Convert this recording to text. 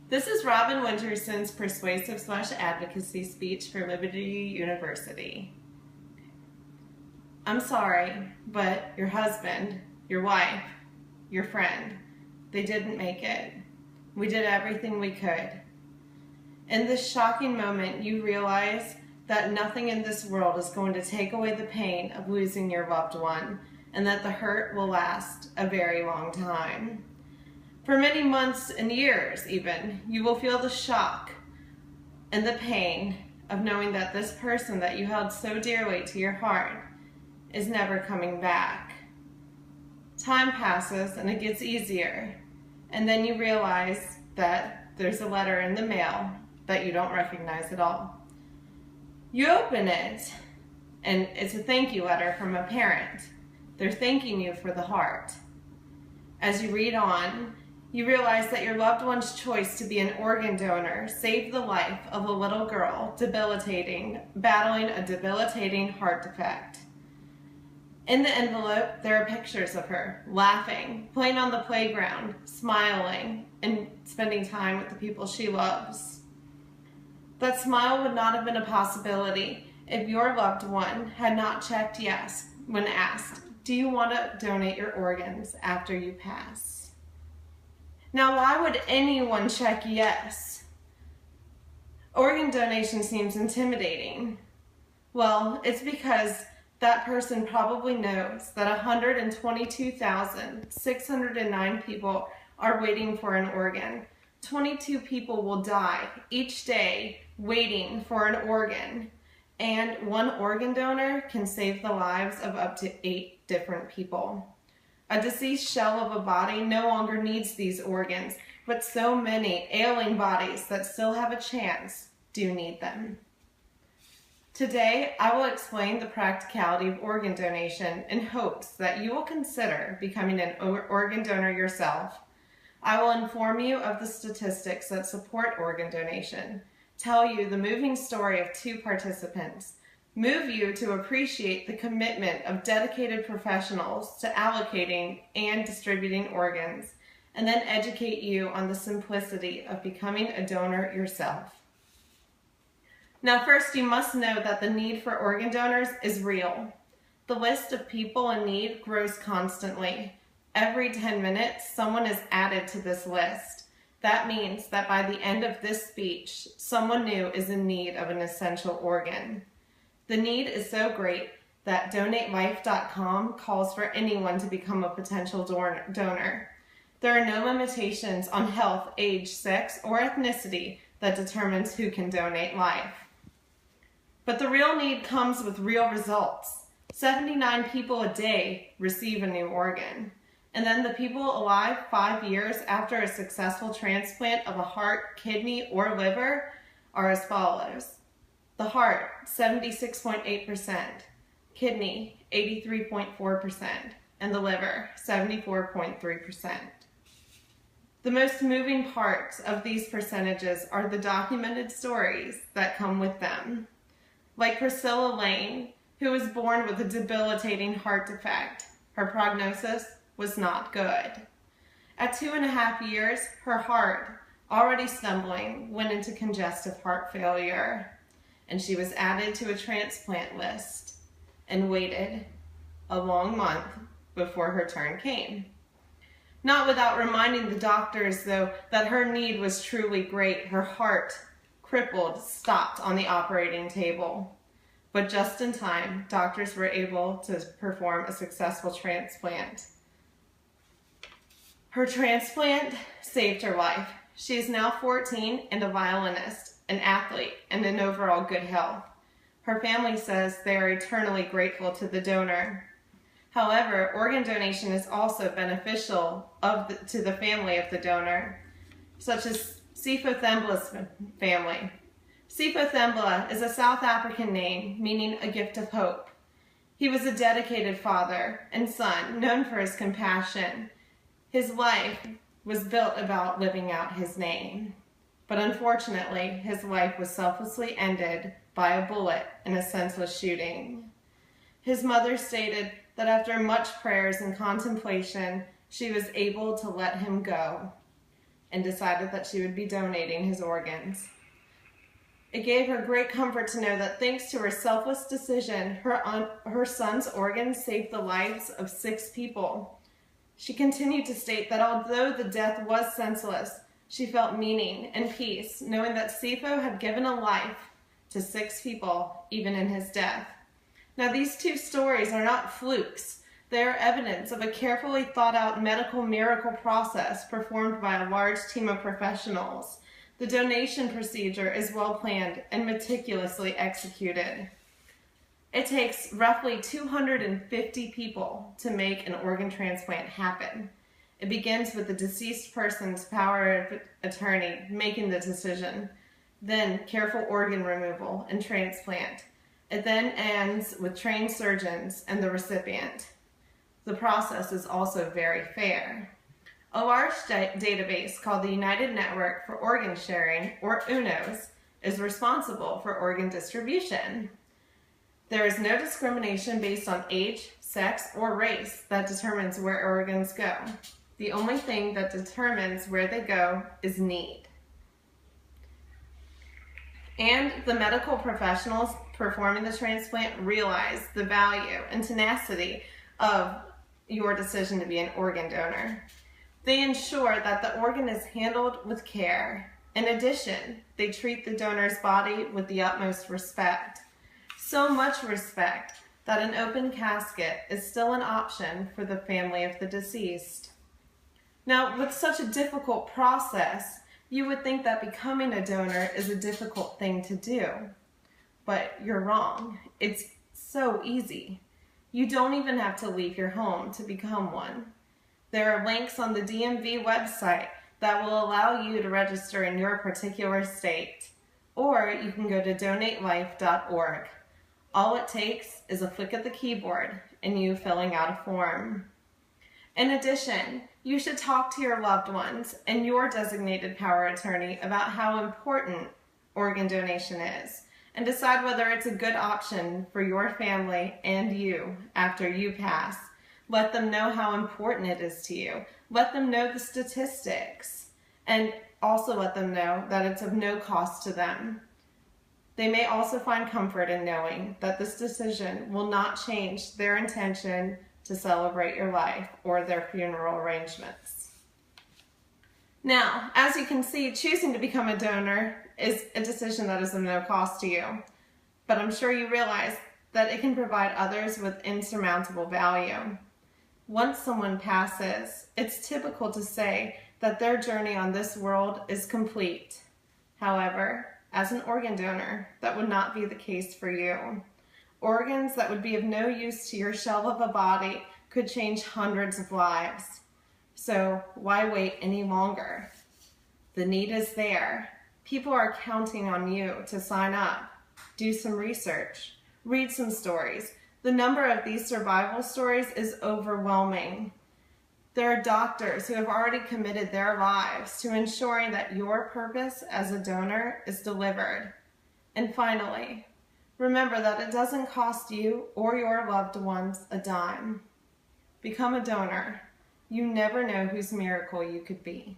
This is Robin Winterson's persuasive/advocacy speech for Liberty University. I'm sorry, but your husband, your wife, your friend, they didn't make it. We did everything we could. In this shocking moment, you realize that nothing in this world is going to take away the pain of losing your loved one, and that the hurt will last a very long time. For many months and years even, you will feel the shock and the pain of knowing that this person that you held so dearly to your heart is never coming back. Time passes and it gets easier, and then you realize that there's a letter in the mail that you don't recognize at all. You open it, and it's a thank you letter from a parent. They're thanking you for the heart. As you read on, you realize that your loved one's choice to be an organ donor saved the life of a little girl battling a debilitating heart defect. In the envelope, there are pictures of her laughing, playing on the playground, smiling, and spending time with the people she loves. That smile would not have been a possibility if your loved one had not checked yes when asked, "Do you want to donate your organs after you pass?" Now, why would anyone check yes? Organ donation seems intimidating. Well, it's because that person probably knows that 122,609 people are waiting for an organ. 22 people will die each day waiting for an organ, and one organ donor can save the lives of up to 8 different people. A deceased shell of a body no longer needs these organs, but so many ailing bodies that still have a chance do need them. Today, I will explain the practicality of organ donation in hopes that you will consider becoming an organ donor yourself. I will inform you of the statistics that support organ donation, tell you the moving story of 2 participants, move you to appreciate the commitment of dedicated professionals to allocating and distributing organs, and then educate you on the simplicity of becoming a donor yourself. Now, first, you must know that the need for organ donors is real. The list of people in need grows constantly. Every 10 minutes, someone is added to this list. That means that by the end of this speech, someone new is in need of an essential organ. The need is so great that DonateLife.com calls for anyone to become a potential donor. There are no limitations on health, age, sex, or ethnicity that determines who can donate life. But the real need comes with real results. 79 people a day receive a new organ. And then the people alive 5 years after a successful transplant of a heart, kidney, or liver are as follows. The heart, 76.8%, kidney, 83.4%, and the liver, 74.3%. The most moving parts of these percentages are the documented stories that come with them. Like Priscilla Lane, who was born with a debilitating heart defect. Her prognosis was not good. At 2.5 years, her heart, already stumbling, went into congestive heart failure, and she was added to a transplant list and waited a long month before her turn came. Not without reminding the doctors, though, that her need was truly great. Her heart, crippled, stopped on the operating table. But just in time, doctors were able to perform a successful transplant. Her transplant saved her life. She is now 14 and a violinist, an athlete, and in overall good health. Her family says they are eternally grateful to the donor. However, organ donation is also beneficial to the family of the donor, such as Sipho Thembla's family. Sipho Thembla is a South African name meaning a gift of hope. He was a dedicated father and son, known for his compassion. His life was built about living out his name. But unfortunately, his life was selflessly ended by a bullet in a senseless shooting. His mother stated that after much prayers and contemplation, she was able to let him go. and decided that she would be donating his organs. It gave her great comfort to know that thanks to her selfless decision, her son's organs saved the lives of 6 people. She continued to state that although the death was senseless, she felt meaning and peace, knowing that Sifo had given a life to 6 people, even in his death. Now, these 2 stories are not flukes. They are evidence of a carefully thought out medical miracle process performed by a large team of professionals. The donation procedure is well planned and meticulously executed. It takes roughly 250 people to make an organ transplant happen. It begins with the deceased person's power of attorney making the decision, then careful organ removal and transplant. It then ends with trained surgeons and the recipient. The process is also very fair. A large database called the United Network for Organ Sharing, or UNOS, is responsible for organ distribution. There is no discrimination based on age, sex, or race that determines where organs go. The only thing that determines where they go is need. And the medical professionals performing the transplant realize the value and tenacity of your decision to be an organ donor. They ensure that the organ is handled with care. In addition, they treat the donor's body with the utmost respect. So much respect that an open casket is still an option for the family of the deceased. Now, with such a difficult process, you would think that becoming a donor is a difficult thing to do. But you're wrong. It's so easy. You don't even have to leave your home to become one. There are links on the DMV website that will allow you to register in your particular state. Or you can go to donatelife.org. All it takes is a flick of the keyboard and you filling out a form. In addition, you should talk to your loved ones and your designated power attorney about how important organ donation is and decide whether it's a good option for your family and you after you pass. Let them know how important it is to you. Let them know the statistics, and also let them know that it's of no cost to them. They may also find comfort in knowing that this decision will not change their intention to celebrate your life or their funeral arrangements. Now, as you can see, choosing to become a donor is a decision that is of no cost to you, but I'm sure you realize that it can provide others with insurmountable value. Once someone passes, it's typical to say that their journey on this world is complete. However, as an organ donor, that would not be the case for you. Organs that would be of no use to your shell of a body could change hundreds of lives. So why wait any longer? The need is there. People are counting on you to sign up, do some research, read some stories. The number of these survival stories is overwhelming. There are doctors who have already committed their lives to ensuring that your purpose as a donor is delivered. And finally, remember that it doesn't cost you or your loved ones a dime. Become a donor. You never know whose miracle you could be.